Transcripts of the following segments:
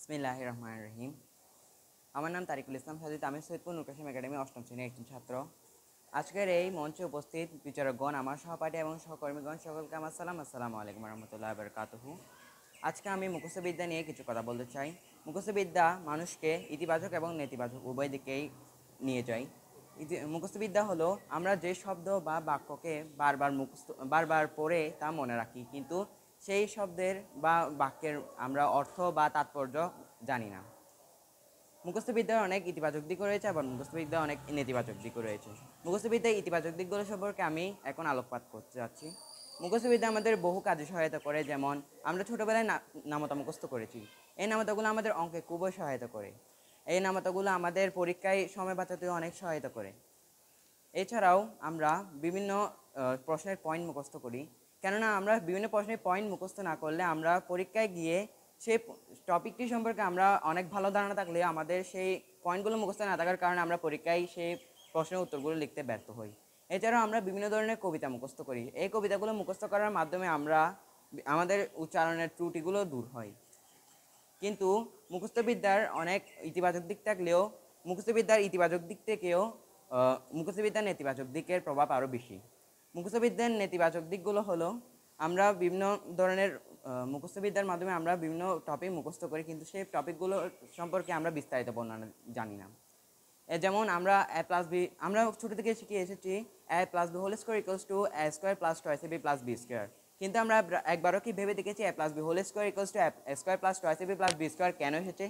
বিসমিল্লাহির রহমানির রহিম। আমার নাম তারিকুল ইসলাম সাজিদ। আমি সৈয়দপুর নূর কাশিম একাডেমি অষ্টম শ্রেণীর একজন ছাত্র। আজকের এই মঞ্চে উপস্থিত বিচারকগণ, আমার সহপাঠী এবং সহকর্মীগণ, সকলকে আমার সালাম। আসসালামু আলাইকুম রহমতুল্লাহ বারকাতুহু। আজকে আমি মুখস্থবিদ্যা নিয়ে কিছু কথা বলতে চাই। মুখস্থবিদ্যা মানুষকে ইতিবাচক এবং নেতিবাচক উভয় দিকেই নিয়ে যায়। মুখস্থবিদ্যা হলো আমরা যে শব্দ বা বাক্যকে বারবার পড়ে তা মনে রাখি, কিন্তু সেই শব্দের বা বাক্যের আমরা অর্থ বা তাৎপর্য জানি না। মুখস্থবিদ্যার অনেক ইতিবাচক দিকও রয়েছে, আবার মুখস্থবিদ্যার অনেক নেতিবাচক দিকও রয়েছে। মুখস্থবিদ্যার ইতিবাচক দিকগুলো সম্পর্কে আমি এখন আলোকপাত করতে যাচ্ছি। মুখস্থবিদ্যা আমাদের বহু কাজে সহায়তা করে, যেমন আমরা ছোটোবেলায় নামতা মুখস্থ করেছি। এই নামতাগুলো আমাদের অঙ্কে খুবই সহায়তা করে। এই নামতাগুলো আমাদের পরীক্ষায় সময় বাঁচাতেও অনেক সহায়তা করে। এছাড়াও আমরা বিভিন্ন প্রশ্নের পয়েন্ট মুখস্থ করি, কেননা আমরা বিভিন্ন প্রশ্নের পয়েন্ট মুখস্থ না করলে আমরা পরীক্ষায় গিয়ে সেই টপিকটি সম্পর্কে আমরা অনেক ভালো ধারণা থাকলে আমাদের সেই পয়েন্টগুলো মুখস্থ না থাকার কারণে আমরা পরীক্ষায় সেই প্রশ্নের উত্তরগুলো লিখতে ব্যর্থ হই। এছাড়াও আমরা বিভিন্ন ধরনের কবিতা মুখস্থ করি। এই কবিতাগুলো মুখস্থ করার মাধ্যমে আমাদের উচ্চারণের ত্রুটিগুলো দূর হয়। কিন্তু মুখস্থবিদ্যার অনেক ইতিবাচক দিক থাকলেও মুখস্থবিদ্যার ইতিবাচক দিক থেকেও মুখস্থবিদ্যার নেতিবাচক দিকের প্রভাব আরও বেশি। মুখস্থবিদ্যার নেতিবাচক দিকগুলো হলো আমরা বিভিন্ন ধরনের মুখস্থবিদ্যার মাধ্যমে আমরা বিভিন্ন টপিক মুখস্থ করি, কিন্তু সেই টপিকগুলো সম্পর্কে আমরা বিস্তারিত বর্ণনা জানি না। যেমন আমরা এ প্লাস বি আমরা ছোটো থেকে শিখে এসেছি, a plus b whole square equals to a square plus twice a b plus b square. কিন্তু আমরা একবারও কি ভেবে দেখেছি a plus b whole square equals to a square plus twice a b plus b square কেন এসেছে?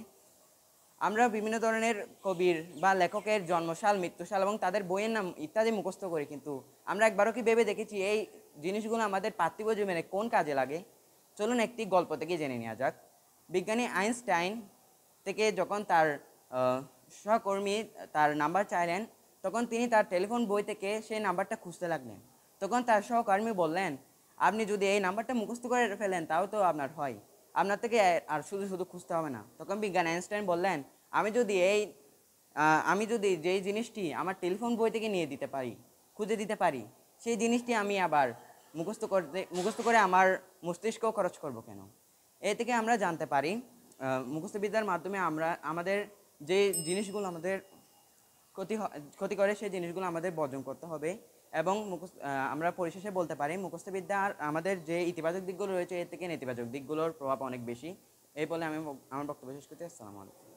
আমরা বিভিন্ন ধরনের কবির বা লেখকের জন্মসাল, মৃত্যুসাল এবং তাদের বইয়ের নাম ইত্যাদি মুখস্থ করি, কিন্তু আমরা একবারও কি ভেবে দেখেছি এই জিনিসগুলো আমাদের পার্থিব জীবনে কোন কাজে লাগে? চলুন একটি গল্প থেকে জেনে নেওয়া যাক। বিজ্ঞানী আইনস্টাইন থেকে যখন তার সহকর্মী তার নাম্বার চাইলেন, তখন তিনি তার টেলিফোন বই থেকে সেই নাম্বারটা খুঁজতে লাগলেন। তখন তার সহকর্মী বললেন, আপনি যদি এই নাম্বারটা মুখস্থ করে ফেলেন তাও তো আপনার হয়, আপনার থেকে আর শুধু শুধু খুঁজতে হবে না। তখন বিজ্ঞানী আইনস্টাইন বললেন, আমি যদি যেই জিনিসটি আমার টেলিফোন বই থেকে নিয়ে দিতে পারি, খুঁজে দিতে পারি, সেই জিনিসটি আমি আবার মুখস্থ করে আমার মস্তিষ্ক খরচ করব কেন? এ থেকে আমরা জানতে পারি মুখস্থবিদ্যার মাধ্যমে আমাদের যে জিনিসগুলো আমাদের ক্ষতি করে সেই জিনিসগুলো আমাদের বর্জন করতে হবে। এবং আমরা পরিশেষে বলতে পারি মুখস্থবিদ্যার আমাদের যে ইতিবাচক দিকগুলো রয়েছে এর থেকে নেতিবাচক দিকগুলোর প্রভাব অনেক বেশি। এই বলে আমি আমার বক্তব্য শেষ করছি। আসসালামু আলাইকুম।